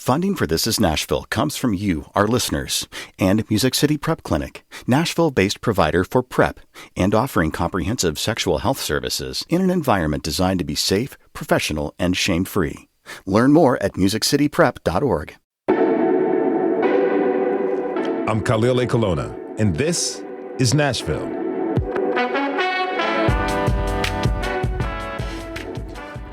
Funding for This Is Nashville comes from you, our listeners, and Music City Prep Clinic, Nashville-based provider for PrEP and offering comprehensive sexual health services in an environment designed to be safe, professional, and shame-free. Learn more at musiccityprep.org. I'm Khalil A. Colonna, and this is Nashville.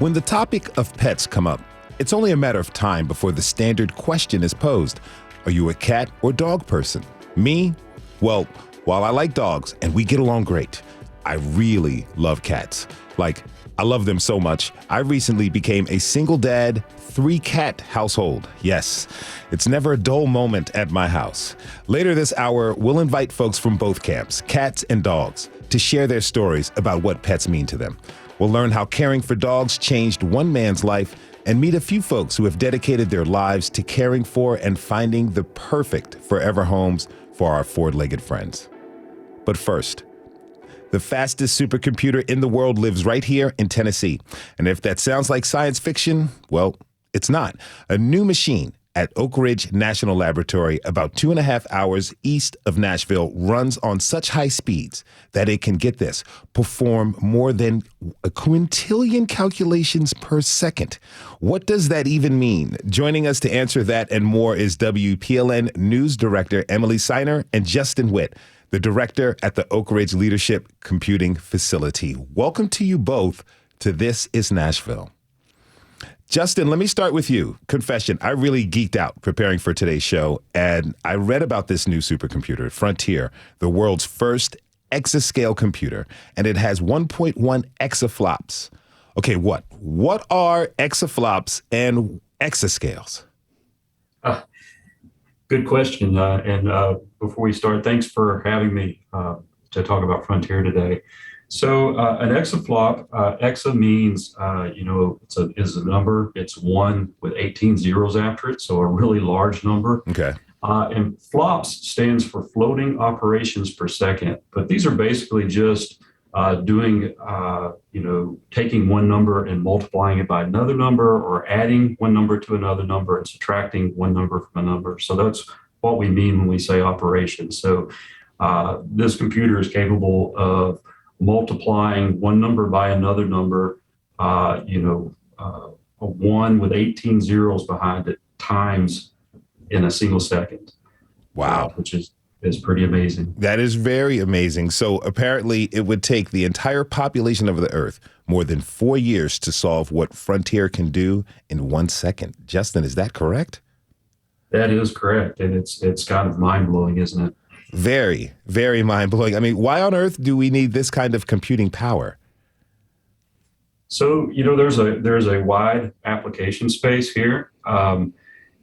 When the topic of pets come up, it's only a matter of time before the standard question is posed. Are you a cat or dog person? Me? Well, while I like dogs and we get along great, I really love cats. I love them so much, I recently became a single dad, 3-cat household. Yes, it's never a dull moment at my house. Later this hour, we'll invite folks from both camps, cats and dogs, to share their stories about what pets mean to them. We'll learn how caring for dogs changed one man's life and meet a few folks who have dedicated their lives to caring for and finding the perfect forever homes for our four-legged friends. But first, the fastest supercomputer in the world lives right here in Tennessee. And if that sounds like science fiction, well, it's not. A new machine at Oak Ridge National Laboratory, about 2.5 hours east of Nashville, runs on such high speeds that it can, get this, perform more than a quintillion calculations per second. What does that even mean? Joining us to answer that and more is WPLN News Director Emily Seiner and Justin Witt, the director at the Oak Ridge Leadership Computing Facility. Welcome to you both to This Is Nashville. Justin, let me start with you. Confession, I really geeked out preparing for today's show, and I read about this new supercomputer, Frontier, the world's first exascale computer, and it has 1.1 exaflops. Okay, what are exaflops and exascales? Good question. Before we start, thanks for having me to talk about Frontier today. So an exaflop, exa means, is a number. It's 1 with 18 zeros after it, so a really large number. Okay. And flops stands for floating operations per second. But these are basically just taking one number and multiplying it by another number, or adding one number to another number and subtracting one number from a number. So that's what we mean when we say operations. So this computer is capable of multiplying one number by another number, a 1 with 18 zeros behind it times in a single second. Wow. Which is pretty amazing. That is very amazing. So apparently it would take the entire population of the Earth more than 4 years to solve what Frontier can do in 1 second. Justin, is that correct? That is correct. And it's kind of mind-blowing, isn't it? Very, very mind-blowing. I mean, why on earth do we need this kind of computing power? So, there's a wide application space here.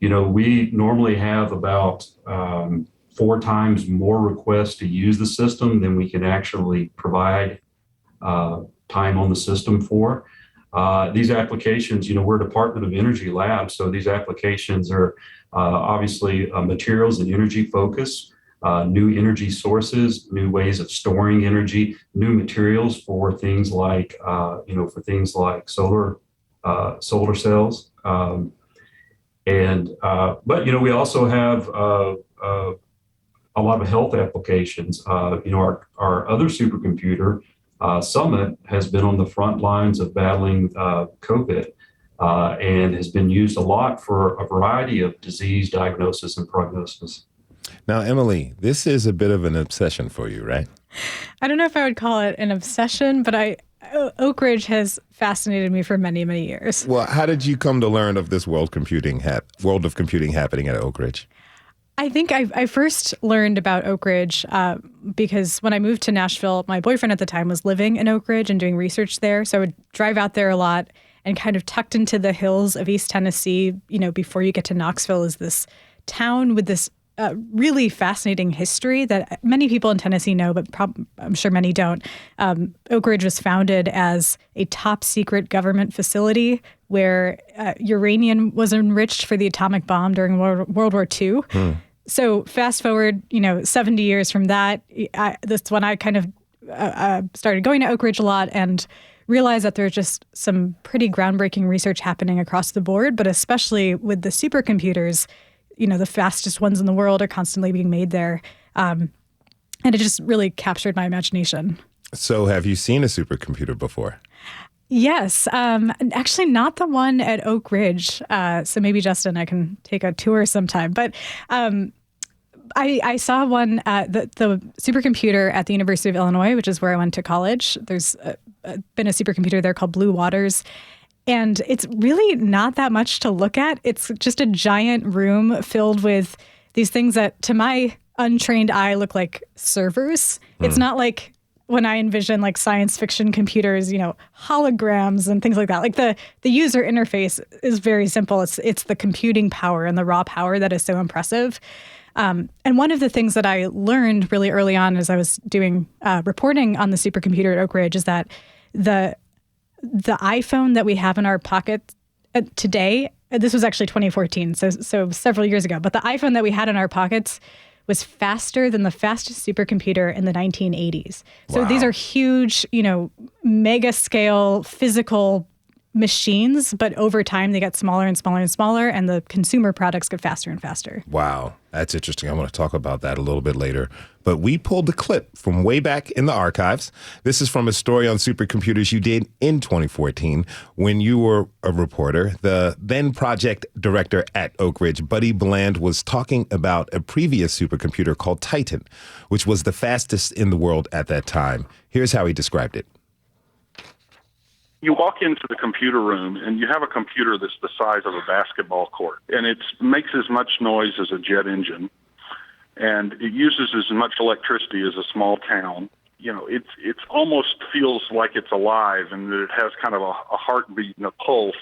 We normally have about 4 times more requests to use the system than we can actually provide time on the system for. These applications, we're a Department of Energy lab, so these applications are obviously materials and energy focus. New energy sources, new ways of storing energy, new materials for things like solar cells. But we also have a lot of health applications. Our other supercomputer, Summit, has been on the front lines of battling COVID and has been used a lot for a variety of disease diagnosis and prognosis. Now, Emily, this is a bit of an obsession for you, right? I don't know if I would call it an obsession, but Oak Ridge has fascinated me for many, many years. Well, how did you come to learn of this world of computing happening at Oak Ridge? I think I first learned about Oak Ridge because when I moved to Nashville, my boyfriend at the time was living in Oak Ridge and doing research there. So I would drive out there a lot, and kind of tucked into the hills of East Tennessee, before you get to Knoxville, is this town with this really fascinating history that many people in Tennessee know, but I'm sure many don't. Oak Ridge was founded as a top secret government facility where uranium was enriched for the atomic bomb during World War II. So fast forward, 70 years from that, that's when I kind of started going to Oak Ridge a lot and realize that there's just some pretty groundbreaking research happening across the board, but especially with the supercomputers, the fastest ones in the world are constantly being made there. And it just really captured my imagination. So have you seen a supercomputer before? Yes. Actually, not the one at Oak Ridge. So maybe, Justin, I can take a tour sometime. But I saw one, the supercomputer at the University of Illinois, which is where I went to college. There's been a supercomputer there called Blue Waters. And it's really not that much to look at. It's just a giant room filled with these things that, to my untrained eye, look like servers. It's not like when I envision like science fiction computers, holograms and things like that. Like the user interface is very simple. It's the computing power and the raw power that is so impressive. And one of the things that I learned really early on as I was doing reporting on the supercomputer at Oak Ridge is that the iPhone that we have in our pocket today, this was actually 2014, so several years ago, but the iPhone that we had in our pockets was faster than the fastest supercomputer in the 1980s. So Wow. These are huge, mega scale physical machines, but over time they get smaller and smaller and smaller, and the consumer products get faster and faster. Wow, that's interesting. I want to talk about that a little bit later. But we pulled a clip from way back in the archives. This is from a story on supercomputers you did in 2014 when you were a reporter. The then project director at Oak Ridge, Buddy Bland, was talking about a previous supercomputer called Titan, which was the fastest in the world at that time. Here's how he described it. You walk into the computer room and you have a computer that's the size of a basketball court, and it makes as much noise as a jet engine, and it uses as much electricity as a small town. It's almost feels like it's alive, and that it has kind of a heartbeat and a pulse.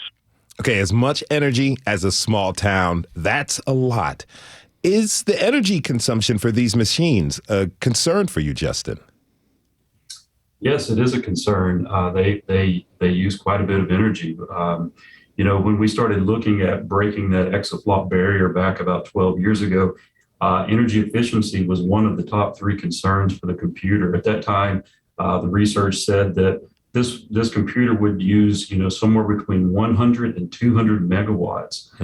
Okay, as much energy as a small town, that's a lot. Is the energy consumption for these machines a concern for you, Justin? Yes, it is a concern. They use quite a bit of energy. When we started looking at breaking that exaflop barrier back about 12 years ago, energy efficiency was one of the top three concerns for the computer. At that time, the research said that this computer would use somewhere between 100 and 200 megawatts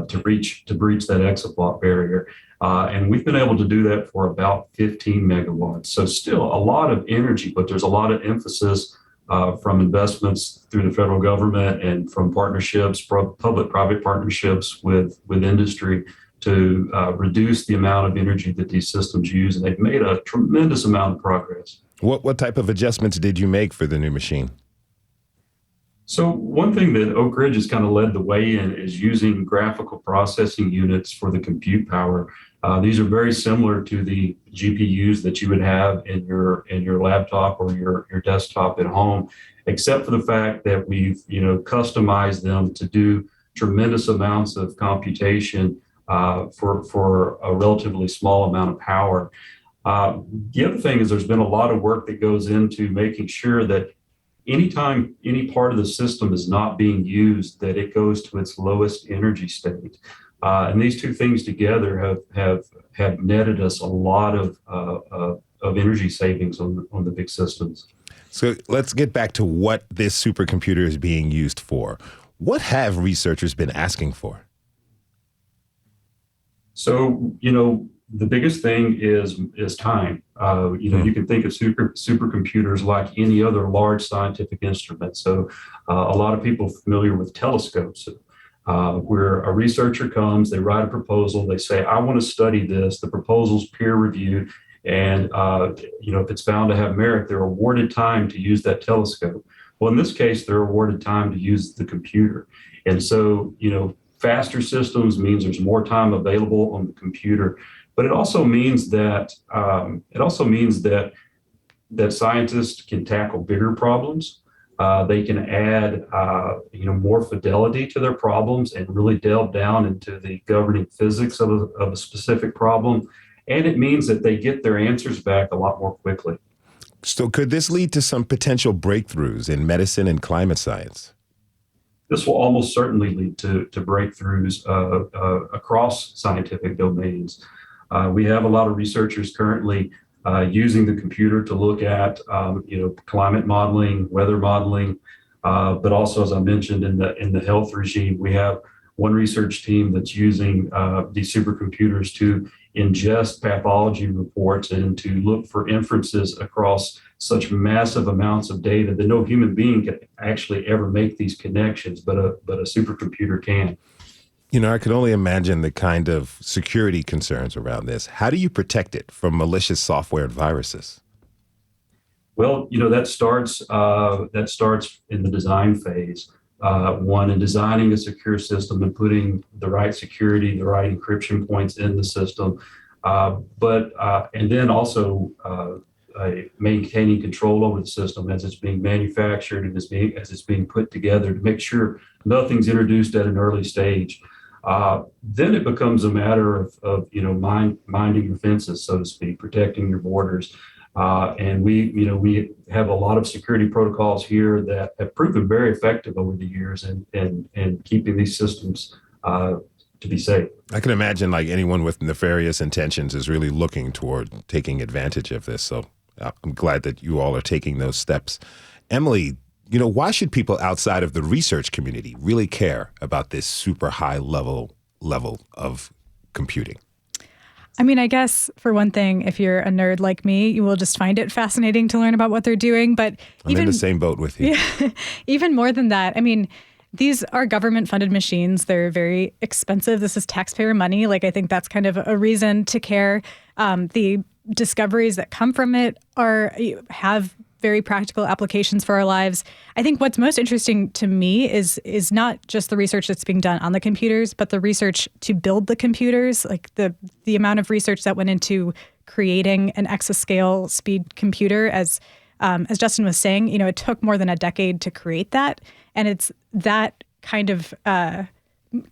to breach that exaflop barrier. And we've been able to do that for about 15 megawatts. So still a lot of energy, but there's a lot of emphasis from investments through the federal government and from partnerships, public-private partnerships with industry to reduce the amount of energy that these systems use. And they've made a tremendous amount of progress. What type of adjustments did you make for the new machine? So one thing that Oak Ridge has kind of led the way in is using graphical processing units for the compute power. These are very similar to the GPUs that you would have in your laptop or your desktop at home, except for the fact that we've customized them to do tremendous amounts of computation for a relatively small amount of power. The other thing is there's been a lot of work that goes into making sure that anytime any part of the system is not being used, that it goes to its lowest energy state. And these two things together have netted us a lot of energy savings on the big systems. So let's get back to what this supercomputer is being used for. What have researchers been asking for? So, the biggest thing is time. You can think of supercomputers like any other large scientific instrument. So a lot of people familiar with telescopes, where a researcher comes, they write a proposal, they say, I want to study this. The proposal's peer reviewed. And, if it's found to have merit, they're awarded time to use that telescope. Well, in this case, they're awarded time to use the computer. And so, faster systems means there's more time available on the computer, but it also means that that scientists can tackle bigger problems. They can add more fidelity to their problems and really delve down into the governing physics of a specific problem. And it means that they get their answers back a lot more quickly. So could this lead to some potential breakthroughs in medicine and climate science? This will almost certainly lead to breakthroughs across scientific domains. We have a lot of researchers currently using the computer to look at, climate modeling, weather modeling, but also, as I mentioned, in the health regime, we have one research team that's using these supercomputers to ingest pathology reports and to look for inferences across such massive amounts of data that no human being can actually ever make these connections, but a supercomputer can. I could only imagine the kind of security concerns around this. How do you protect it from malicious software and viruses? Well, that starts in the design phase. In designing a secure system and putting the right security, the right encryption points in the system, and then also maintaining control over the system as it's being manufactured and as it's being put together to make sure nothing's introduced at an early stage. Then it becomes a matter of minding your fences, so to speak, protecting your borders. And we have a lot of security protocols here that have proven very effective over the years and keeping these systems to be safe. I can imagine like anyone with nefarious intentions is really looking toward taking advantage of this. So I'm glad that you all are taking those steps. Emily, why should people outside of the research community really care about this super high level of computing? I mean, I guess for one thing, if you're a nerd like me, you will just find it fascinating to learn about what they're doing. But I'm in the same boat with you. Yeah, even more than that, I mean, these are government-funded machines. They're very expensive. This is taxpayer money. Like, I think that's kind of a reason to care. The discoveries that come from it have very practical applications for our lives. I think what's most interesting to me is not just the research that's being done on the computers, but the research to build the computers, like the amount of research that went into creating an exascale speed computer. As Justin was saying, it took more than a decade to create that. And it's that kind of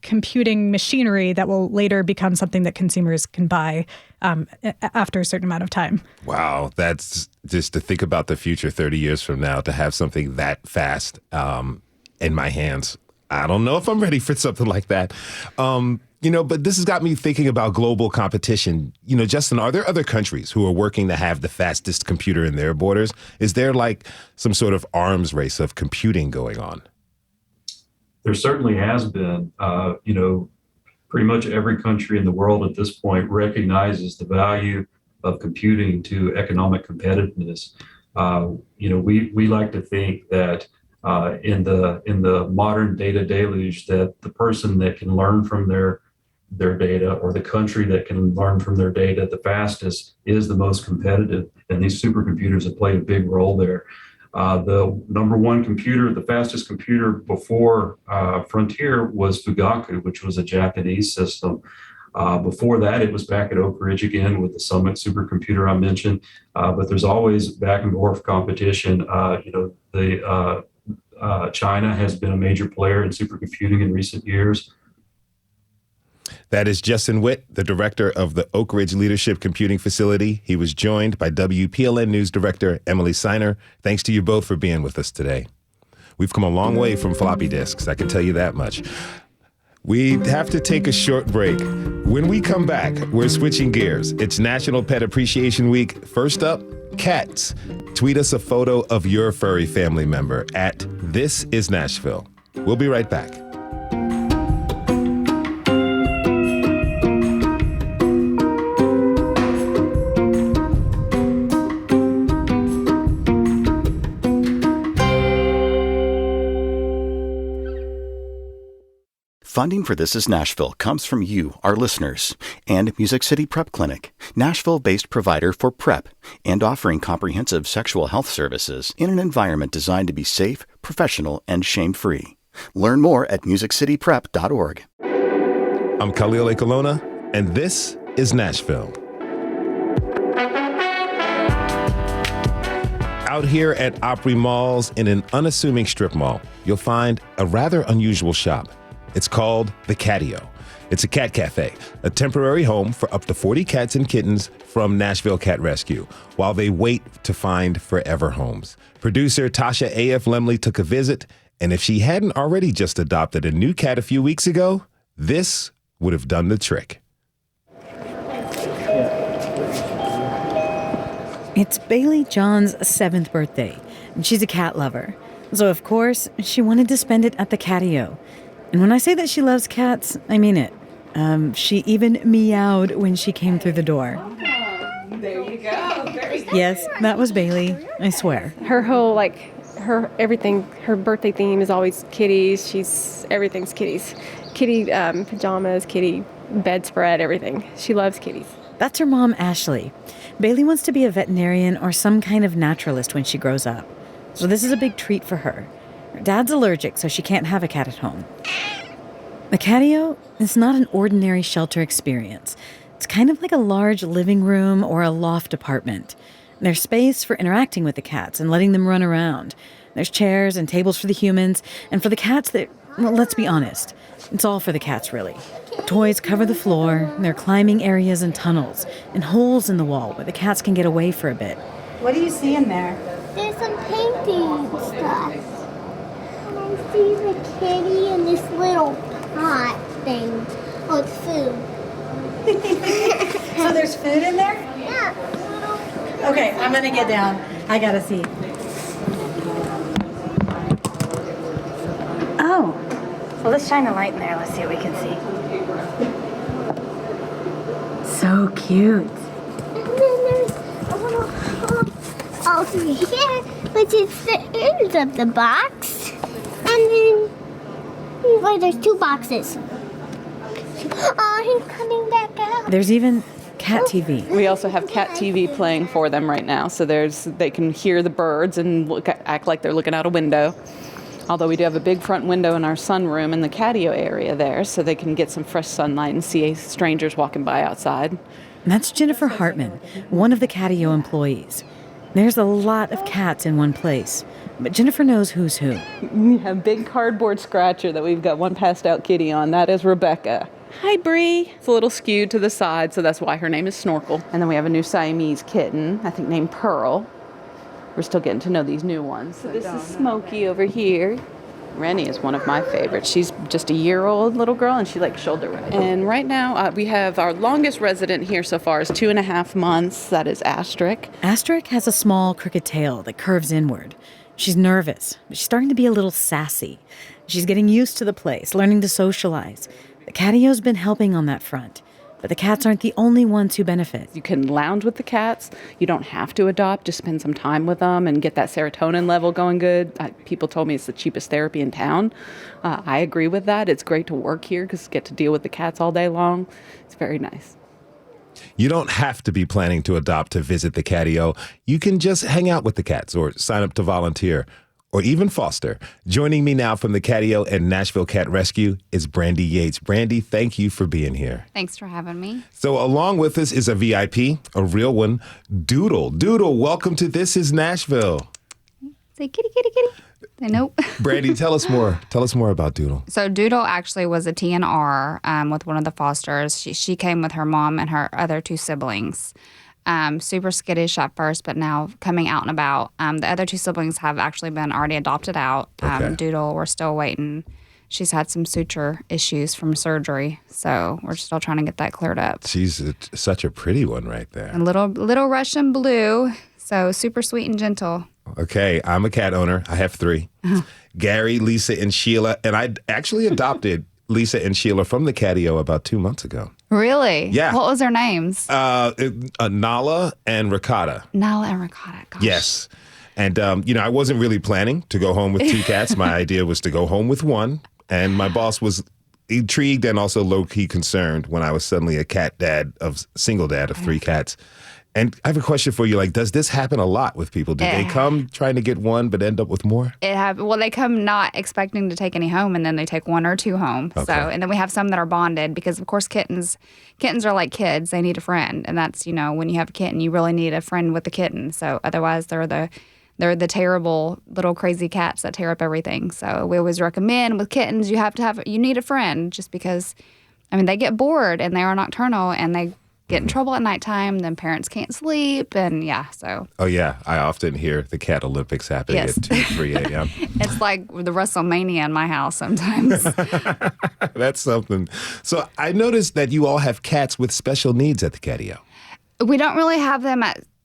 computing machinery that will later become something that consumers can buy after a certain amount of time. Wow. That's just to think about the future 30 years from now, to have something that fast in my hands. I don't know if I'm ready for something like that. But this has got me thinking about global competition. Justin, are there other countries who are working to have the fastest computer in their borders? Is there like some sort of arms race of computing going on? There certainly has been. Pretty much every country in the world at this point recognizes the value of computing to economic competitiveness. We like to think that in the modern data deluge, that the person that can learn from their data, or the country that can learn from their data the fastest, is the most competitive. And these supercomputers have played a big role there. The number one computer, the fastest computer before Frontier, was Fugaku, which was a Japanese system. Before that, it was back at Oak Ridge again with the Summit supercomputer I mentioned. But there's always back and forth competition. China has been a major player in supercomputing in recent years. That is Justin Witt, the director of the Oak Ridge Leadership Computing Facility. He was joined by WPLN News Director Emily Seiner. Thanks to you both for being with us today. We've come a long way from floppy disks, I can tell you that much. We have to take a short break. When we come back, we're switching gears. It's National Pet Appreciation Week. First up, cats. Tweet us a photo of your furry family member at This Is Nashville. We'll be right back. Funding for This Is Nashville comes from you, our listeners, and Music City Prep Clinic, Nashville-based provider for PrEP and offering comprehensive sexual health services in an environment designed to be safe, professional, and shame-free. Learn more at musiccityprep.org. I'm Khalil Ekalona, and this is Nashville. Out here at Opry Malls in an unassuming strip mall, you'll find a rather unusual shop. It's called The Catio. It's a cat cafe, a temporary home for up to 40 cats and kittens from Nashville Cat Rescue, while they wait to find forever homes. Producer Tasha A.F. Lemley took a visit, and if she hadn't already just adopted a new cat a few weeks ago, this would have done the trick. It's Bailey John's 7th birthday, and she's a cat lover. So, of course, she wanted to spend it at the catio. And when I say that she loves cats, I mean it. She even meowed when she came through the door. There you go. Yes, that was Bailey, I swear. Her whole, everything, her birthday theme is always kitties. Everything's kitties. Kitty pajamas, kitty bedspread, everything. She loves kitties. That's her mom, Ashley. Bailey wants to be a veterinarian or some kind of naturalist when she grows up. So this is a big treat for her. Her dad's allergic, so she can't have a cat at home. The catio is not an ordinary shelter experience. It's kind of like a large living room or a loft apartment. There's space for interacting with the cats and letting them run around. There's chairs and tables for the humans, and for the cats, let's be honest, it's all for the cats, really. Toys cover the floor, there are climbing areas and tunnels, and holes in the wall where the cats can get away for a bit. What do you see in there? There's some painting stuff. And I see the kitty in this little pot thing. Oh, it's food. So there's food in there? Yeah. Okay, I'm gonna get down. I gotta see. Oh. Well, let's shine a light in there. Let's see what we can see. So cute. And then there's a little over here, which is the ends of the box. And then, wait, there's 2 boxes. Oh, he's coming back out. There's even cat TV. We also have cat TV playing for them right now, so they can hear the birds and act like they're looking out a window. Although we do have a big front window in our sunroom in the catio area there, so they can get some fresh sunlight and see strangers walking by outside. That's Jennifer Hartman, one of the catio employees. There's a lot of cats in one place, but Jennifer knows who's who. We have a big cardboard scratcher that we've got one passed out kitty on. That is Rebecca. Hi, Bree. It's a little skewed to the side, so that's why her name is Snorkel. And then we have a new Siamese kitten, I think named Pearl. We're still getting to know these new ones. So this is Smokey over here. Rennie is one of my favorites. She's just a year-old little girl, and she likes shoulder rides. And right now, we have our longest resident here so far is 2.5 months. That is Astric. Astric has a small, crooked tail that curves inward. She's nervous, but she's starting to be a little sassy. She's getting used to the place, learning to socialize. The catio's been helping on that front. But the cats aren't the only ones who benefit. You can lounge with the cats. You don't have to adopt. Just spend some time with them and get that serotonin level going good. People told me it's the cheapest therapy in town. I agree with that. It's great to work here because you get to deal with the cats all day long. It's very nice. You don't have to be planning to adopt to visit the catio. You can just hang out with the cats or sign up to volunteer or even foster. Joining me now from the catio and Nashville Cat Rescue is Brandy Yates. Brandy, thank you for being here. Thanks for having me. So along with us is a VIP, a real one, Doodle. Doodle, welcome to This Is Nashville. Say kitty, kitty, kitty. Say nope. Brandy, tell us more. Tell us more about Doodle. So Doodle actually was a TNR with one of the fosters. She came with her mom and her other 2 siblings. Super skittish at first, but now coming out and about. The other 2 siblings have actually been already adopted out. Okay. Doodle, we're still waiting. She's had some suture issues from surgery, so we're still trying to get that cleared up. She's such a pretty one right there. A little Russian blue, so super sweet and gentle. Okay, I'm a cat owner. I have 3. Gary, Lisa, and Sheila. And I actually adopted Lisa and Sheila from the catio about 2 months ago. Really? Yeah. What was their names? Nala and Ricotta. Nala and Ricotta. Gosh. Yes. And, I wasn't really planning to go home with 2 cats. My idea was to go home with 1. And my boss was intrigued and also low-key concerned when I was suddenly a single dad of 3 cats. And I have a question for you. Does this happen a lot with people? Do they come trying to get 1 but end up with more? Well, they come not expecting to take any home, and then they take 1 or 2 home. Okay. So, and then we have some that are bonded because, of course, kittens are like kids. They need a friend, and that's when you have a kitten, you really need a friend with the kitten. So otherwise, they're the terrible little crazy cats that tear up everything. So we always recommend with kittens, you need a friend just because, they get bored and they are nocturnal and they get in trouble at nighttime, then parents can't sleep, and so. Oh, yeah. I often hear the cat Olympics happening at 2, 3 a.m. It's like the WrestleMania in my house sometimes. That's something. So I noticed that you all have cats with special needs at the catio. We don't really have them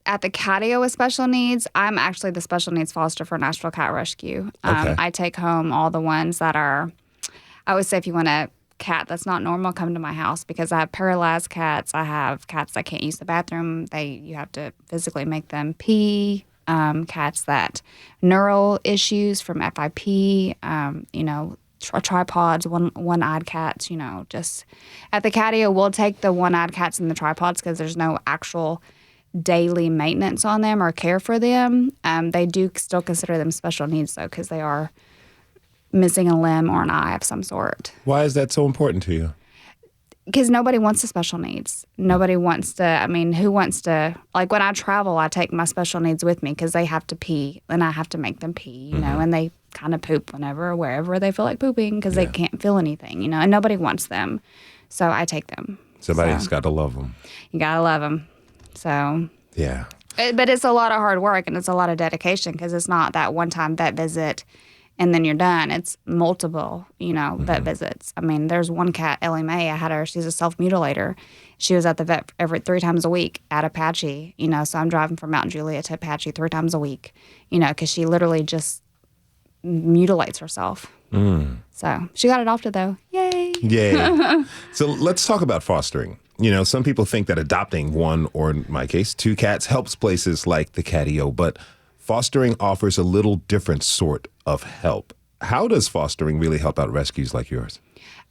at the catio with special needs, I'm actually the special needs foster for Nashville Cat Rescue. Okay. I take home all the ones that are, I would say if you want a cat that's not normal, come to my house, because I have paralyzed cats. I have cats that can't use the bathroom. You have to physically make them pee. Cats that neural issues from FIP, tripods, one-eyed cats, just at the catio, we'll take the one-eyed cats and the tripods because there's no actual daily maintenance on them or care for them. They do still consider them special needs, though, because they are missing a limb or an eye of some sort. Why is that so important to you? Because nobody wants the special needs. Nobody wants to, who wants to, like when I travel, I take my special needs with me because they have to pee and I have to make them pee, and they kind of poop whenever or wherever they feel like pooping because they can't feel anything, and nobody wants them. So I take them. Somebody's got to love them. You got to love them. So. Yeah. But it's a lot of hard work and it's a lot of dedication because it's not that one-time vet visit and then you're done. It's multiple, vet visits. There's one cat, Ellie Mae. I had her. She's a self-mutilator. She was at the vet every 3 times a week at Apache. So I'm driving from Mount Juliet to Apache 3 times a week. Because she literally just mutilates herself. So she got adopted though. Yay! Yay! So let's talk about fostering. Some people think that adopting 1, or in my case, 2 cats helps places like the catio, but fostering offers a little different sort of help. How does fostering really help out rescues like yours?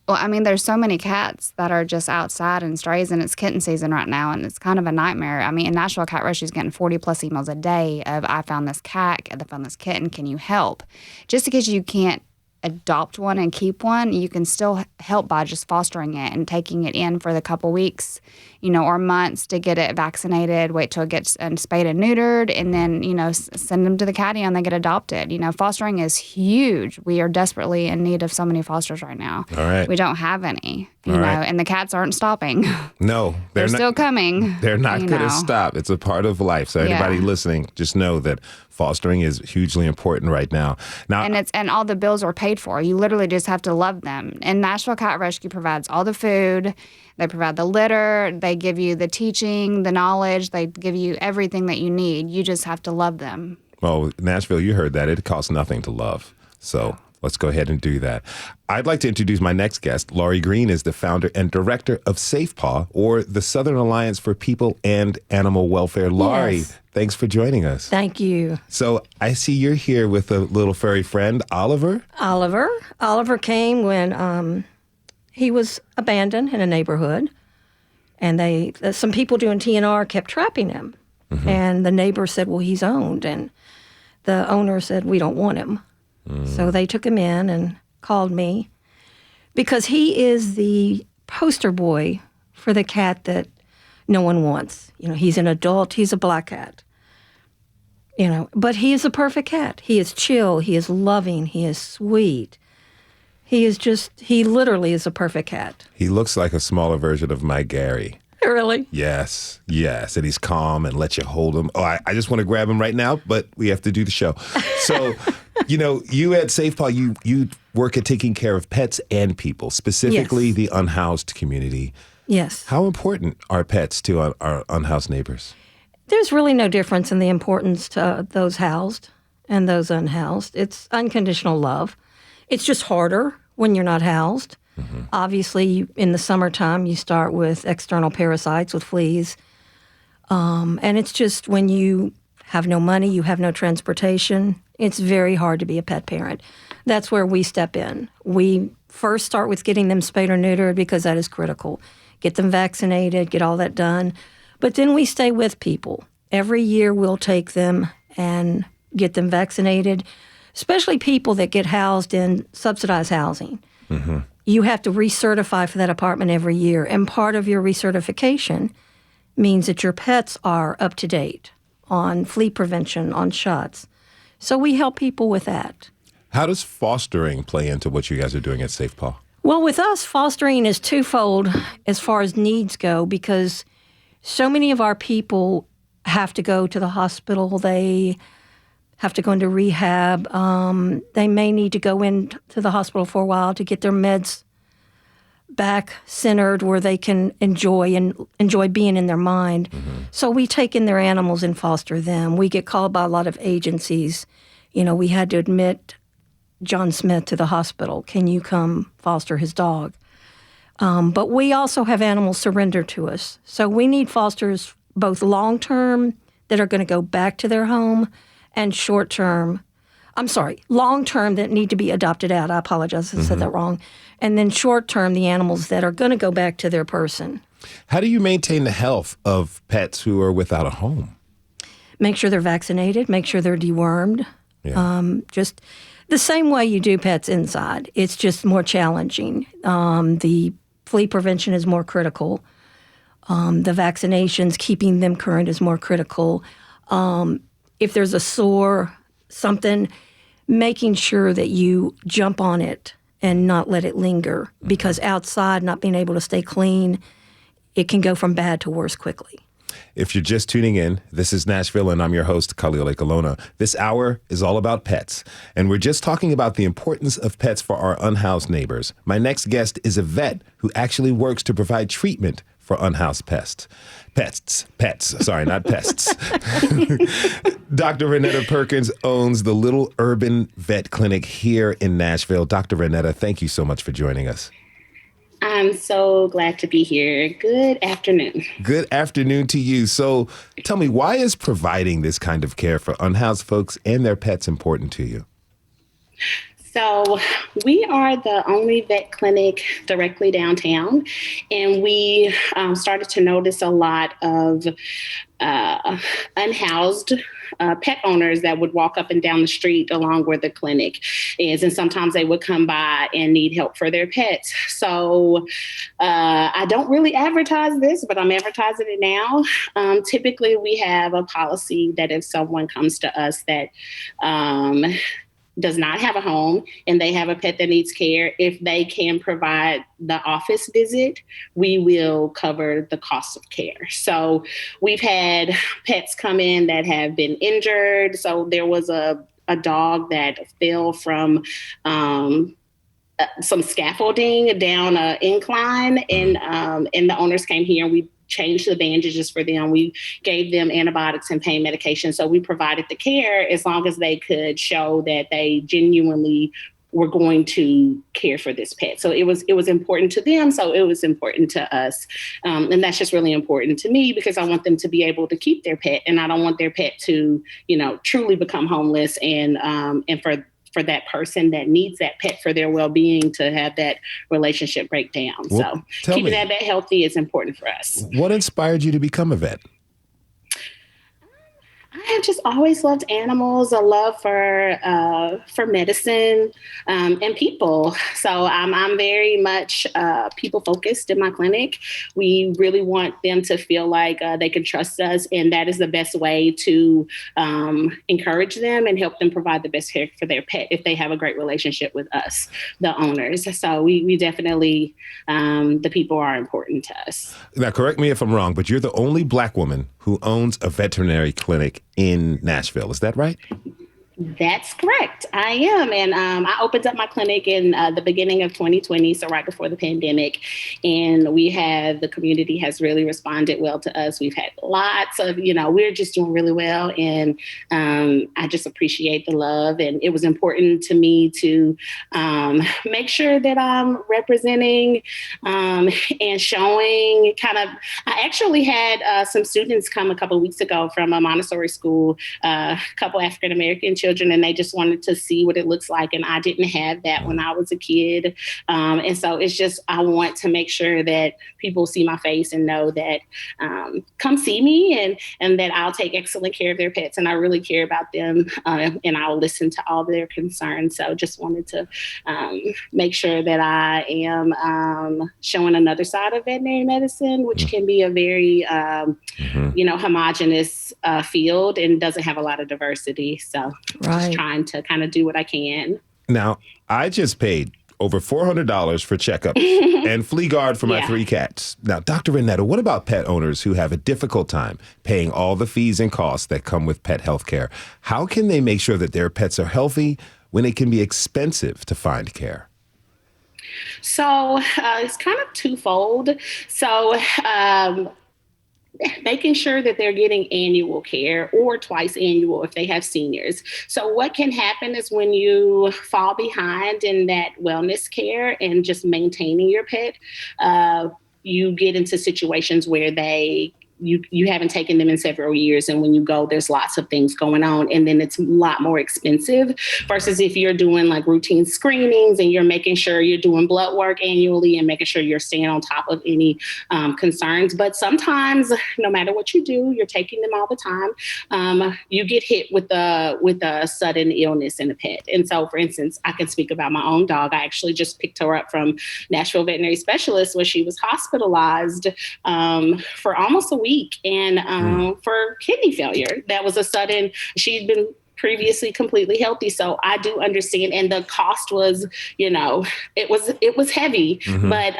Well, there's so many cats that are just outside and strays, and it's kitten season right now, and it's kind of a nightmare. In Nashville Cat Rescue is getting 40-plus emails a day of, I found this cat, I found this kitten, can you help? Just because you can't adopt one and keep one, you can still help by just fostering it and taking it in for the couple weeks, or months to get it vaccinated, wait till it gets spayed and neutered, and then, send them to the catio and they get adopted. Fostering is huge. We are desperately in need of so many fosters right now. All right. We don't have any, and the cats aren't stopping. No, they're still coming. They're not going to stop. It's a part of life. So anybody listening, just know that fostering is hugely important right now. And all the bills are paid for. You literally just have to love them. And Nashville Cat Rescue provides all the food. They provide the litter. They give you the teaching, the knowledge. They give you everything that you need. You just have to love them. Well, Nashville, you heard that. It costs nothing to love. So let's go ahead and do that. I'd like to introduce my next guest. Laurie Green is the founder and director of Safe Paw, or the Southern Alliance for People and Animal Welfare. Laurie, thanks for joining us. Thank you. So I see you're here with a little furry friend, Oliver. Oliver came when he was abandoned in a neighborhood, and some people doing TNR kept trapping him. And the neighbor said, well, he's owned. And the owner said, we don't want him. So they took him in and called me because he is the poster boy for the cat that no one wants. He's an adult. He's a black cat. But he is a perfect cat. He is chill. He is loving. He is sweet. He literally is a perfect cat. He looks like a smaller version of my Gary. Really? Yes. And he's calm and let you hold him. Oh, I just want to grab him right now, but we have to do the show. So, you at Safe Paw, you work at taking care of pets and people, specifically the unhoused community. Yes. How important are pets to our unhoused neighbors? There's really no difference in the importance to those housed and those unhoused. It's unconditional love. It's just harder when you're not housed. Obviously, in the summertime, you start with external parasites, with fleas. And it's just when you have no money, you have no transportation, it's very hard to be a pet parent. That's where we step in. We first start with getting them spayed or neutered because that is critical. Get them vaccinated, get all that done. But then we stay with people. Every year we'll take them and get them vaccinated, especially people that get housed in subsidized housing. You have to recertify for that apartment every year. And part of your recertification means that your pets are up to date on flea prevention, on shots. So we help people with that. How does fostering play into what you guys are doing at Safe Paw? Well, with us, fostering is twofold as far as needs go, because so many of our people have to go to the hospital. They have to go into rehab. They may need to go into the hospital for a while to get their meds back centered where they can enjoy being in their mind. So we take in their animals and foster them. We get called by a lot of agencies. We had to admit John Smith to the hospital. Can you come foster his dog? But we also have animals surrendered to us. So we need fosters both long-term that are going to go back to their home and long-term that need to be adopted out. I apologize, I said that wrong. And then short-term, the animals that are going to go back to their person. How do you maintain the health of pets who are without a home? Make sure they're vaccinated, make sure they're dewormed. Yeah. Just the same way you do pets inside. It's just more challenging. The flea prevention is more critical. The vaccinations, keeping them current is more critical. If there's a sore, something, making sure that you jump on it and not let it linger, because outside, not being able to stay clean, it can go from bad to worse quickly. If you're just tuning in, this is Nashville, and I'm your host, Khalil Ekalona. This hour is all about pets, and we're just talking about the importance of pets for our unhoused neighbors. My next guest is a vet who actually works to provide treatment for unhoused pets. Sorry, not pests. Dr. Renetta Perkins owns the Little Urban Vet Clinic here in Nashville. Dr. Renetta, thank you so much for joining us. I'm so glad to be here. Good afternoon. Good afternoon to you. So tell me, why is providing this kind of care for unhoused folks and their pets important to you? So we are the only vet clinic directly downtown, and we started to notice a lot of unhoused pet owners that would walk up and down the street along where the clinic is. And sometimes they would come by and need help for their pets. So I don't really advertise this, but I'm advertising it now. Typically, we have a policy that if someone comes to us that does not have a home and they have a pet that needs care, if they can provide the office visit, we will cover the cost of care. So we've had pets come in that have been injured. So there was a dog that fell from some scaffolding down an incline, and the owners came here and we changed the bandages for them. We gave them antibiotics and pain medication. So we provided the care as long as they could show that they genuinely were going to care for this pet. So it was important to them. So it was important to us. And that's just really important to me because I want them to be able to keep their pet, and I don't want their pet to, truly become homeless and for that person that needs that pet for their well-being to have that relationship break down. Well, so keeping that pet healthy is important for us. What inspired you to become a vet? I have just always loved animals, a love for medicine and people. So I'm very much people focused in my clinic. We really want them to feel like they can trust us, and that is the best way to encourage them and help them provide the best care for their pet if they have a great relationship with us, the owners. So we definitely, the people are important to us. Now, correct me if I'm wrong, but you're the only Black woman who owns a veterinary clinic in Nashville. Is that right? That's correct. I am. And I opened up my clinic in the beginning of 2020, so right before the pandemic. And the community has really responded well to us. We've had lots of, we're just doing really well. And I just appreciate the love. And it was important to me to make sure that I'm representing and showing I actually had some students come a couple of weeks ago from a Montessori school, a couple African-American children, and they just wanted to see what it looks like. And I didn't have that when I was a kid. And so it's just, I want to make sure that people see my face and know that come see me and that I'll take excellent care of their pets. And I really care about them and I'll listen to all their concerns. So just wanted to make sure that I am showing another side of veterinary medicine, which can be a very, homogenous field and doesn't have a lot of diversity. So just trying to kind of do what I can. Now, I just paid over $400 for checkups and flea guard for my 3 cats. Now, Dr. Renetta, what about pet owners who have a difficult time paying all the fees and costs that come with pet health care? How can they make sure that their pets are healthy when it can be expensive to find care? So it's kind of twofold. So making sure that they're getting annual care or twice annual if they have seniors. So what can happen is when you fall behind in that wellness care and just maintaining your pet, you get into situations where you haven't taken them in several years. And when you go, there's lots of things going on. And then it's a lot more expensive versus if you're doing like routine screenings and you're making sure you're doing blood work annually and making sure you're staying on top of any concerns. But sometimes, no matter what you do, you're taking them all the time. You get hit with a sudden illness in a pet. And so, for instance, I can speak about my own dog. I actually just picked her up from Nashville Veterinary Specialist where she was hospitalized for almost a week and for kidney failure. That was a sudden, she'd been previously completely healthy. So I do understand. And the cost was, it was heavy, but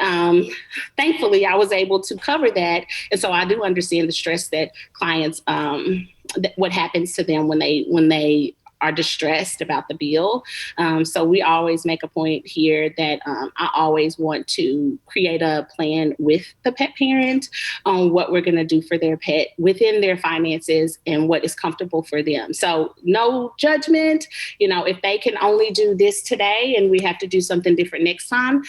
thankfully I was able to cover that. And so I do understand the stress that clients, what happens to them when they are distressed about the bill. So we always make a point here that I always want to create a plan with the pet parent on what we're going to do for their pet within their finances and what is comfortable for them. So no judgment, if they can only do this today and we have to do something different next time,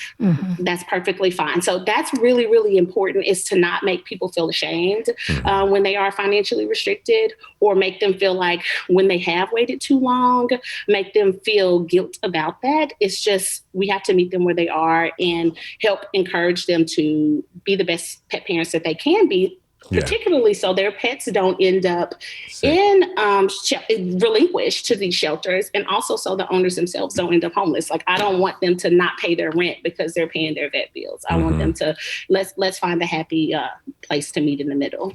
that's perfectly fine. So that's really, really important, is to not make people feel ashamed when they are financially restricted, or make them feel like when they have waited too long, make them feel guilt about that. It's just, we have to meet them where they are and help encourage them to be the best pet parents that they can be, particularly so their pets don't end up relinquished to these shelters, and also so the owners themselves don't end up homeless. Like, I don't want them to not pay their rent because they're paying their vet bills. I want them to, let's find a happy place to meet in the middle.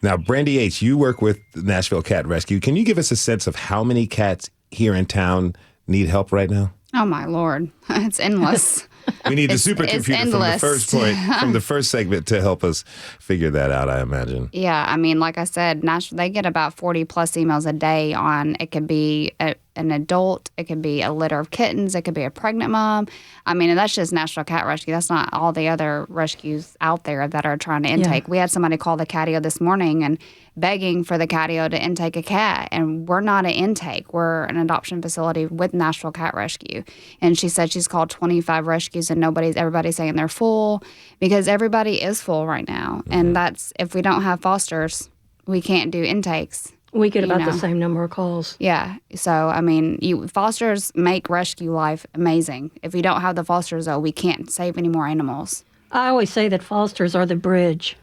Now, Brandy Yates, you work with Nashville Cat Rescue. Can you give us a sense of how many cats here in town need help right now? Oh, my Lord. It's endless. We need the supercomputer from the first point, from the first segment, to help us figure that out, I imagine. Yeah, I mean, like I said, they get about 40 plus emails a day on, it could be an adult, it could be a litter of kittens, it could be a pregnant mom. I mean, and that's just Nashville Cat Rescue. That's not all the other rescues out there that are trying to intake. Yeah. We had somebody call the catio this morning and begging for the catio to intake a cat, and we're not an intake. We're an adoption facility with Nashville Cat Rescue. And she said she's called 25 rescues and everybody's saying they're full, because everybody is full right now. And that's, if we don't have fosters, we can't do intakes. We get about the same number of calls. Yeah. So, I mean, fosters make rescue life amazing. If we don't have the fosters, though, we can't save any more animals. I always say that fosters are the bridge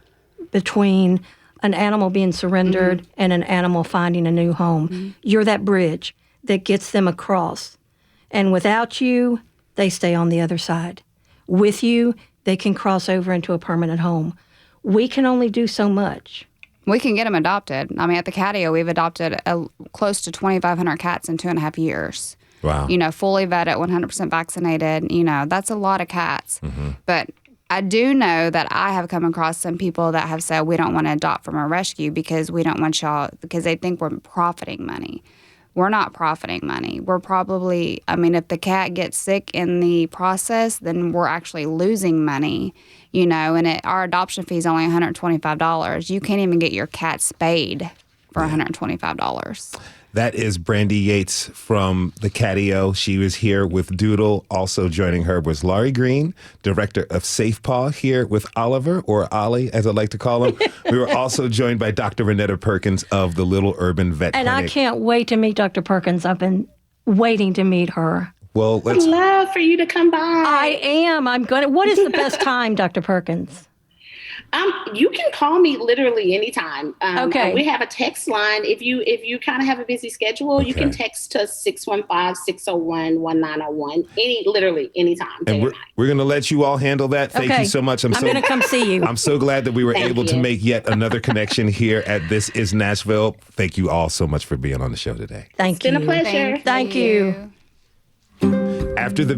between an animal being surrendered and an animal finding a new home. You're that bridge that gets them across. And without you, they stay on the other side. With you, they can cross over into a permanent home. We can only do so much. We can get them adopted. I mean, at the catio, we've adopted close to 2,500 cats in 2.5 years. Wow. Fully vetted, 100% vaccinated. That's a lot of cats. But I do know that I have come across some people that have said, we don't want to adopt from a rescue because we don't want y'all, because they think we're profiting money. We're not profiting money. We're probably, if the cat gets sick in the process, then we're actually losing money, and our adoption fee is only $125. You can't even get your cat spayed for $125. That is Brandy Yates from the Catio. She was here with Doodle. Also joining her was Laurie Green, director of Safe Paw, here with Oliver, or Ollie, as I like to call him. We were also joined by Dr. Renetta Perkins of the Little Urban Vet Clinic. And I can't wait to meet Dr. Perkins. I've been waiting to meet her. Well, I'd love for you to come by. I am. I'm going to. What is the best time, Dr. Perkins? You can call me literally anytime. Okay. We have a text line. If you kind of have a busy schedule, you can text to 615-601-1901. Literally anytime. And we're going to let you all handle that. Thank you so much. I'm going to come see you. I'm so glad that we were able to make yet another connection here at This Is Nashville. Thank you all so much for being on the show today. Thank you. It's been a pleasure. Thank you. After the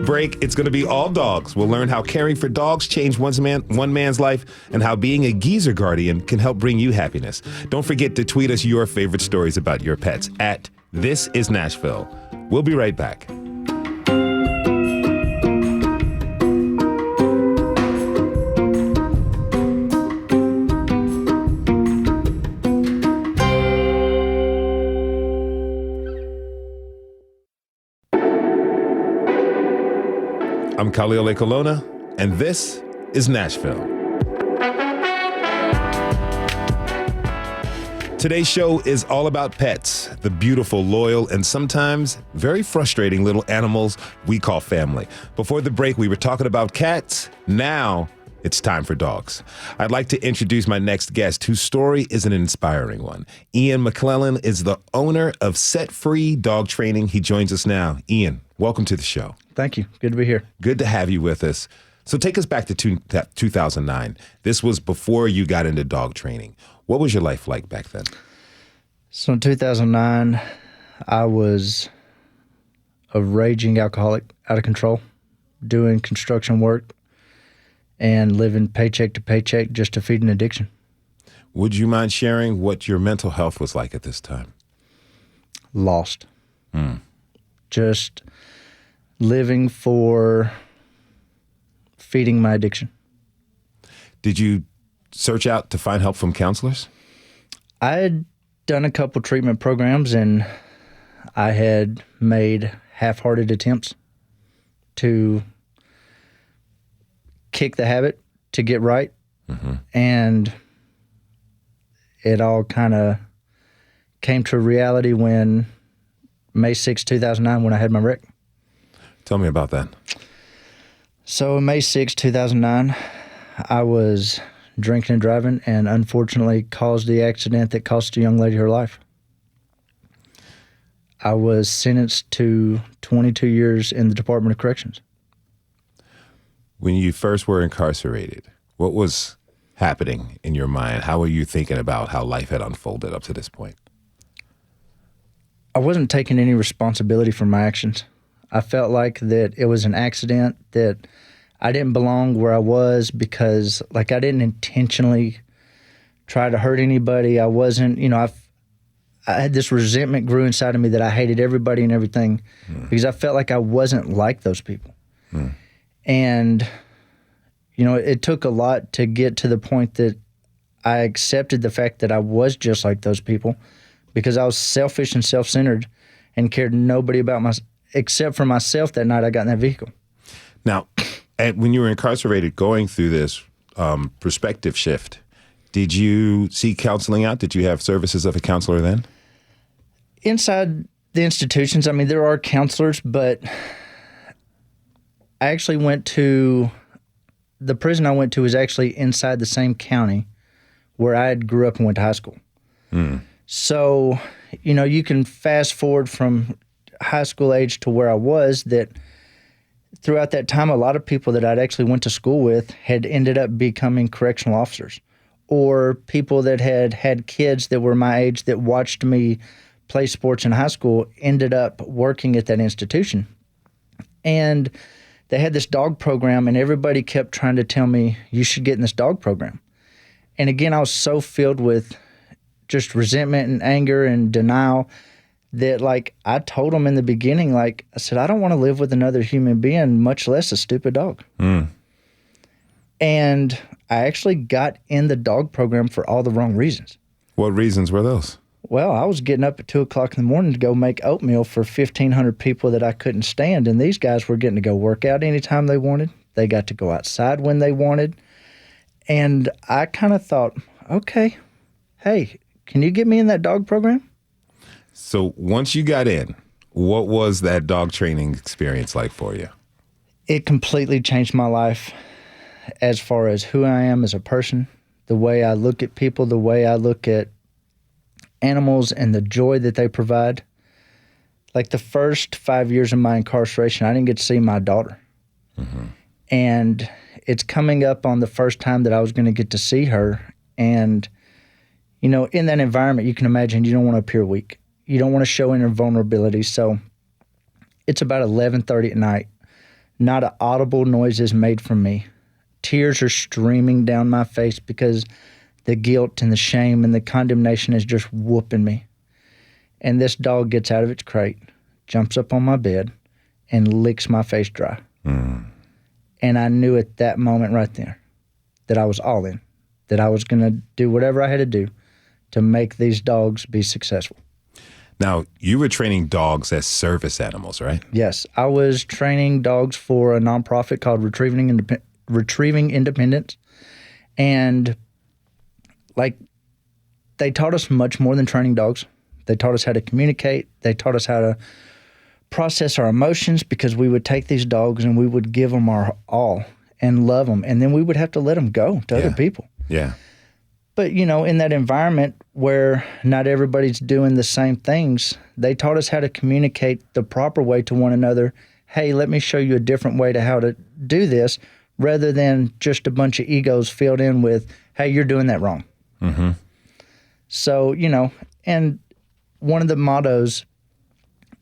break, it's going to be all dogs. We'll learn how caring for dogs changed one man's life and how being a geezer guardian can help bring you happiness. Don't forget to tweet us your favorite stories about your pets at This Is Nashville. We'll be right back. I'm Khalil Ekolona, and this is Nashville. Today's show is all about pets, the beautiful, loyal, and sometimes very frustrating little animals we call family. Before the break, we were talking about cats. Now it's time for dogs. I'd like to introduce my next guest, whose story is an inspiring one. Ian McClellan is the owner of Set Free Dog Training. He joins us now. Ian, welcome to the show. Thank you. Good to be here. Good to have you with us. So take us back to 2009. This was before you got into dog training. What was your life like back then? So in 2009, I was a raging alcoholic, out of control, doing construction work and living paycheck to paycheck just to feed an addiction. Would you mind sharing what your mental health was like at this time? Lost. Just living for feeding my addiction. Did you search out to find help from counselors? I had done a couple treatment programs, and I had made half-hearted attempts to kick the habit, to get right. And it all kind of came to reality when May 6, 2009, when I had my wreck. Tell me about that. So on May 6, 2009, I was drinking and driving and unfortunately caused the accident that cost a young lady her life. I was sentenced to 22 years in the Department of Corrections. When you first were incarcerated, what was happening in your mind? How were you thinking about how life had unfolded up to this point? I wasn't taking any responsibility for my actions. I felt like that it was an accident, that I didn't belong where I was because, like, I didn't intentionally try to hurt anybody. I wasn't, I had this resentment grew inside of me that I hated everybody and everything because I felt like I wasn't like those people. And, it took a lot to get to the point that I accepted the fact that I was just like those people because I was selfish and self-centered and cared nobody about except for myself that night I got in that vehicle. Now, when you were incarcerated going through this perspective shift, did you seek counseling out? Did you have services of a counselor then? Inside the institutions, there are counselors, but I actually went to, the prison I went to was actually inside the same county where I grew up and went to high school. So, you can fast forward from high school age to where I was, that throughout that time, a lot of people that I'd actually went to school with had ended up becoming correctional officers, or people that had kids that were my age that watched me play sports in high school ended up working at that institution. And they had this dog program, and everybody kept trying to tell me, you should get in this dog program. And again, I was so filled with just resentment and anger and denial that, like, I told them in the beginning, I said, I don't want to live with another human being, much less a stupid dog. And I actually got in the dog program for all the wrong reasons. What reasons were those? Well, I was getting up at 2 o'clock in the morning to go make oatmeal for 1,500 people that I couldn't stand, and these guys were getting to go work out anytime they wanted. They got to go outside when they wanted. And I kind of thought, okay, hey, can you get me in that dog program? So once you got in, what was that dog training experience like for you? It completely changed my life as far as who I am as a person, the way I look at people, the way I look at animals and the joy that they provide. Like the first 5 years of my incarceration, I didn't get to see my daughter. And it's coming up on the first time that I was going to get to see her. And, in that environment, you can imagine you don't want to appear weak. You don't want to show any vulnerability. So it's about 11:30 at night. Not an audible noise is made from me. Tears are streaming down my face because the guilt and the shame and the condemnation is just whooping me. And this dog gets out of its crate, jumps up on my bed, and licks my face dry. And I knew at that moment right there that I was all in, that I was going to do whatever I had to do to make these dogs be successful. Now, you were training dogs as service animals, right? Yes, I was training dogs for a nonprofit called Retrieving Independence. And like, they taught us much more than training dogs. They taught us how to communicate. They taught us how to process our emotions, because we would take these dogs and we would give them our all and love them. And then we would have to let them go to other people. Yeah. But, in that environment where not everybody's doing the same things, they taught us how to communicate the proper way to one another. Hey, let me show you a different way to how to do this, rather than just a bunch of egos filled in with, hey, you're doing that wrong. Mm-hmm. So, and one of the mottos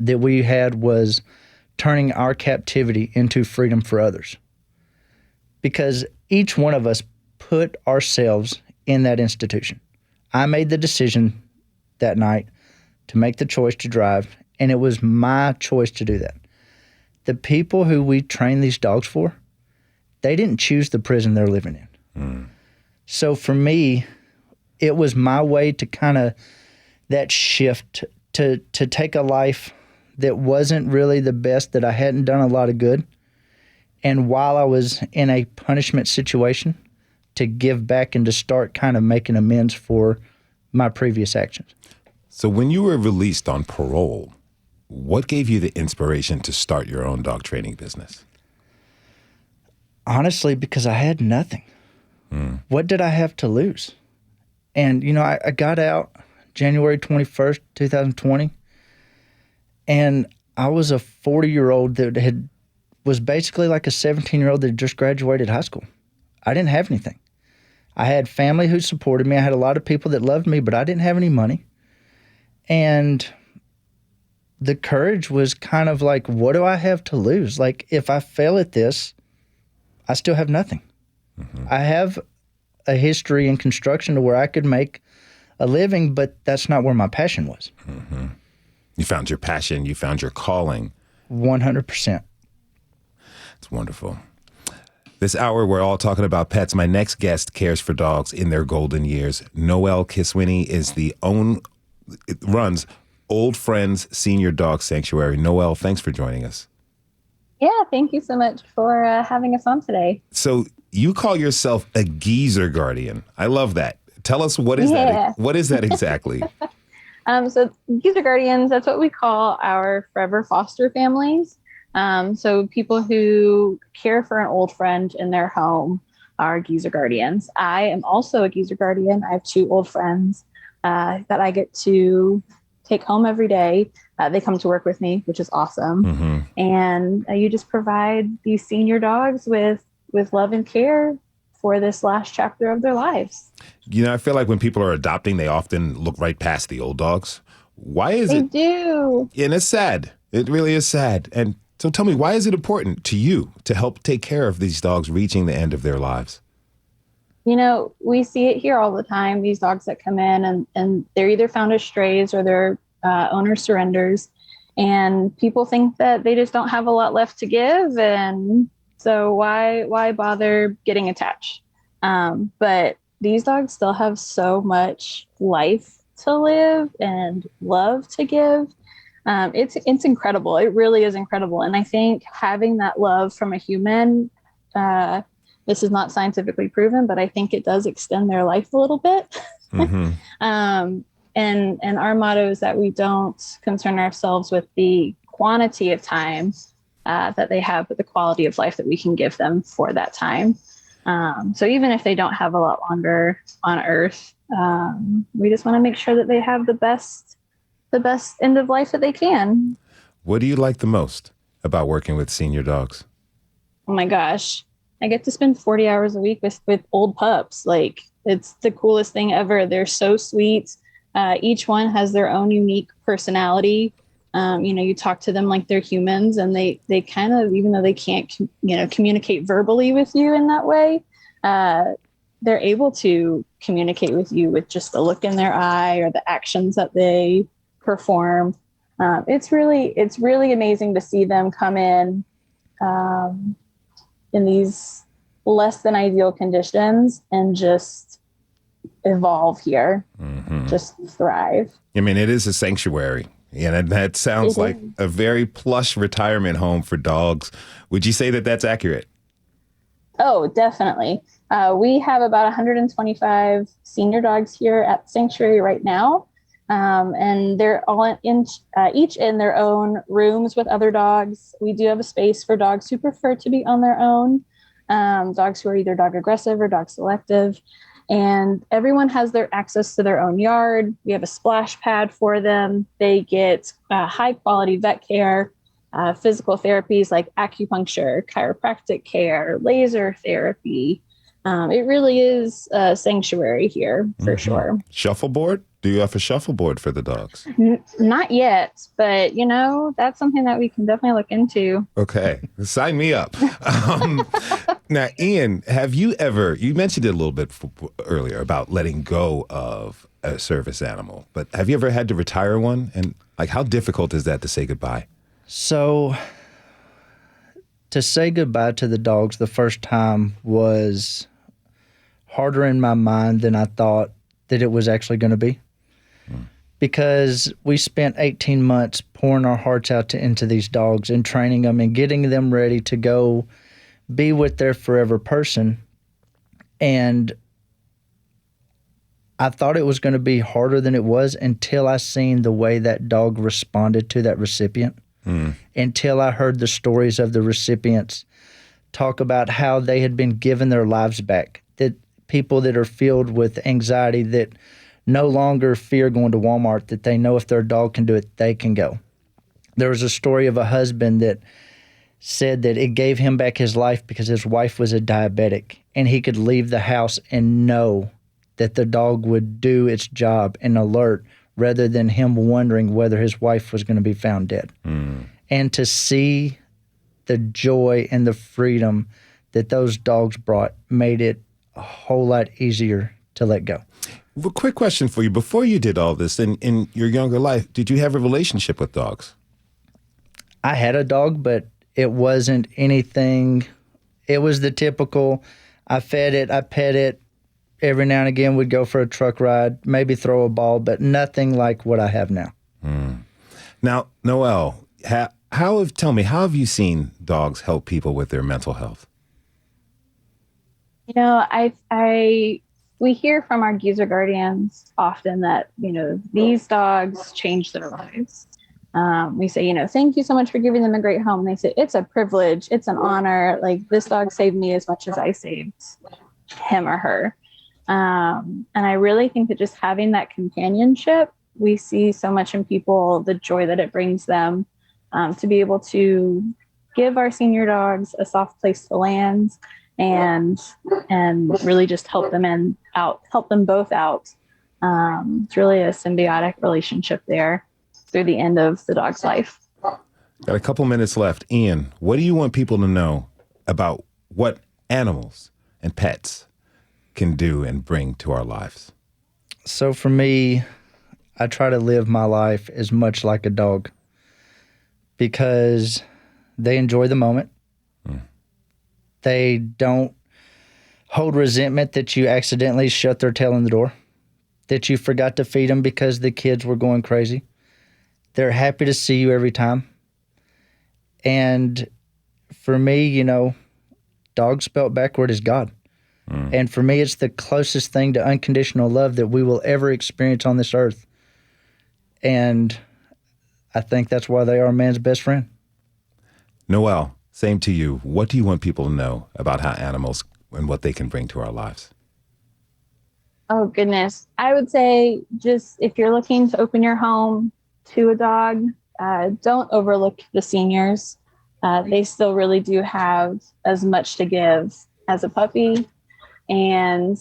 that we had was turning our captivity into freedom for others. Because each one of us put ourselves in that institution. I made the decision that night to make the choice to drive, and it was my choice to do that. The people who we train these dogs for, they didn't choose the prison they're living in. Mm. So for me, it was my way to kind of that shift to take a life that wasn't really the best, that I hadn't done a lot of good. And while I was in a punishment situation, to give back and to start kind of making amends for my previous actions. So when you were released on parole, what gave you the inspiration to start your own dog training business? Honestly, because I had nothing. What did I have to lose? And, I got out January 21st, 2020, and I was a 40-year-old that was basically like a 17-year-old that had just graduated high school. I didn't have anything. I had family who supported me. I had a lot of people that loved me, but I didn't have any money. And the courage was kind of like, what do I have to lose? Like, if I fail at this, I still have nothing. Mm-hmm. I have a history in construction to where I could make a living, but that's not where my passion was. Mm-hmm. You found your passion. You found your calling. 100%. It's wonderful. This hour, we're all talking about pets. My next guest cares for dogs in their golden years. Noelle Kiswini runs Old Friends Senior Dog Sanctuary. Noelle, thanks for joining us. Yeah, thank you so much for having us on today. So you call yourself a geezer guardian. I love that. Tell us, what is that? What is that exactly? So geezer guardians, that's what we call our forever foster families. So people who care for an old friend in their home are geezer guardians. I am also a geezer guardian. I have 2 old friends that I get to take home every day. They come to work with me, which is awesome. Mm-hmm. And you just provide these senior dogs with love and care for this last chapter of their lives. I feel like when people are adopting, they often look right past the old dogs. Why is it? They do. And it's sad. It really is sad. And so tell me, why is it important to you to help take care of these dogs reaching the end of their lives? We see it here all the time, these dogs that come in and they're either found as strays or their owner surrenders. And people think that they just don't have a lot left to give. And so why bother getting attached? But these dogs still have so much life to live and love to give. It's incredible. It really is incredible. And I think having that love from a human, this is not scientifically proven, but I think it does extend their life a little bit. Mm-hmm. And our motto is that we don't concern ourselves with the quantity of time that they have, but the quality of life that we can give them for that time. So even if they don't have a lot longer on Earth, we just want to make sure that they have the best end of life that they can. What do you like the most about working with senior dogs? Oh my gosh. I get to spend 40 hours a week with old pups. Like, it's the coolest thing ever. They're so sweet. Each one has their own unique personality. You talk to them like they're humans, and they kind of, even though they can't, communicate verbally with you in that way, they're able to communicate with you with just the look in their eye or the actions that they perform. It's really amazing to see them come in these less than ideal conditions and just evolve here, mm-hmm. just thrive. I mean, it is a sanctuary. Yeah, and that sounds like a very plush retirement home for dogs. Would you say that that's accurate? Oh, definitely. We have about 125 senior dogs here at the sanctuary right now. And they're all each in their own rooms with other dogs. We do have a space for dogs who prefer to be on their own, dogs who are either dog aggressive or dog selective. And everyone has their access to their own yard. We have a splash pad for them. They get high quality vet care, physical therapies like acupuncture, chiropractic care, laser therapy. It really is a sanctuary here for sure. Shuffleboard? Do you have a shuffleboard for the dogs? Not yet, but that's something that we can definitely look into. Okay, sign me up. Now, Ian, you mentioned it a little bit earlier about letting go of a service animal, but have you ever had to retire one? And how difficult is that to say goodbye? So to say goodbye to the dogs the first time was harder in my mind than I thought that it was actually going to be. Because we spent 18 months pouring our hearts out into these dogs and training them and getting them ready to go be with their forever person. And I thought it was going to be harder than it was until I seen the way that dog responded to that recipient. Until I heard the stories of the recipients talk about how they had been given their lives back. That people that are filled with anxiety, that no longer fear going to Walmart, that they know if their dog can do it, they can go. There was a story of a husband that said that it gave him back his life because his wife was a diabetic, and he could leave the house and know that the dog would do its job and alert, rather than him wondering whether his wife was going to be found dead. And to see the joy and the freedom that those dogs brought made it a whole lot easier to let go. Well, quick question for you. Before you did all this, in your younger life, did you have a relationship with dogs? I had a dog, but it wasn't anything. It was the typical, I fed it, I pet it. Every now and again, we'd go for a truck ride, maybe throw a ball, but nothing like what I have now. Now, Noelle, tell me, how have you seen dogs help people with their mental health? We hear from our geezer guardians often that, these dogs change their lives. We say, thank you so much for giving them a great home. They say, it's a privilege. It's an honor. Like, this dog saved me as much as I saved him or her. And I really think that just having that companionship, we see so much in people, the joy that it brings them, to be able to give our senior dogs a soft place to land and really just help them both out. It's really a symbiotic relationship there through the end of the dog's life. Got a couple minutes left. Ian, what do you want people to know about what animals and pets can do and bring to our lives? So for me, I try to live my life as much like a dog because they enjoy the moment. They don't hold resentment that you accidentally shut their tail in the door, that you forgot to feed them because the kids were going crazy. They're happy to see you every time. And for me, dog spelled backward is God. And for me, it's the closest thing to unconditional love that we will ever experience on this earth. And I think that's why they are man's best friend. Noelle, same to you. What do you want people to know about how animals and what they can bring to our lives? Oh, goodness. I would say just if you're looking to open your home to a dog, don't overlook the seniors. They still really do have as much to give as a puppy. And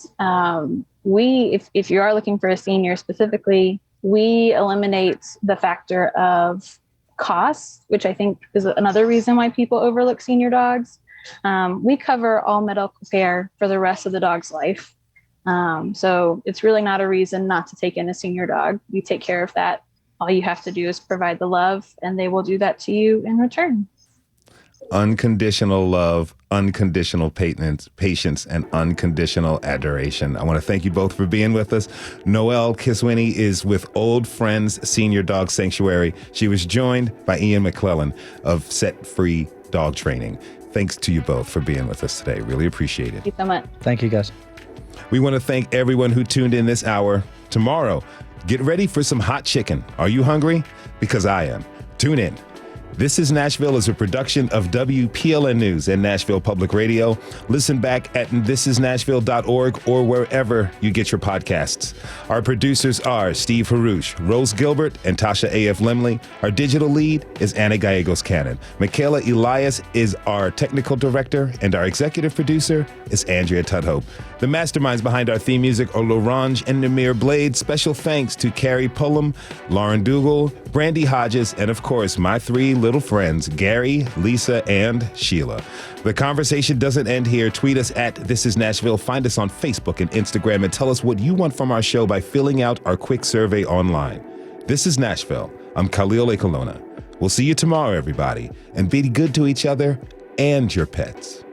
if you are looking for a senior specifically, we eliminate the factor of cost, which I think is another reason why people overlook senior dogs. We cover all medical care for the rest of the dog's life. So it's really not a reason not to take in a senior dog. We take care of that. All you have to do is provide the love, and they will do that to you in return. unconditional love, unconditional patience, and unconditional adoration. I want to thank you both for being with us. Noelle Kiswini is with Old Friends Senior Dog Sanctuary. She was joined by Ian McClellan of Set Free Dog Training. Thanks to you both for being with us today. Really appreciate it. Thank you so much. Thank you, guys. We want to thank everyone who tuned in this hour. Tomorrow, get ready for some hot chicken. Are you hungry? Because I am. Tune in. This is Nashville is a production of WPLN News and Nashville Public Radio. Listen back at thisisnashville.org or wherever you get your podcasts. Our producers are Steve Harouche, Rose Gilbert, and Tasha A.F. Lemley. Our digital lead is Anna Gallegos-Cannon. Michaela Elias is our technical director, and our executive producer is Andrea Tudhope. The masterminds behind our theme music are Larange and Namir Blade. Special thanks to Carrie Pullum, Lauren Dougal, Brandy Hodges, and of course, my three little friends, Gary, Lisa, and Sheila. The conversation doesn't end here. Tweet us at This Is Nashville. Find us on Facebook and Instagram and tell us what you want from our show by filling out our quick survey online. This is Nashville. I'm Khalil Ekolona. We'll see you tomorrow, everybody, and be good to each other and your pets.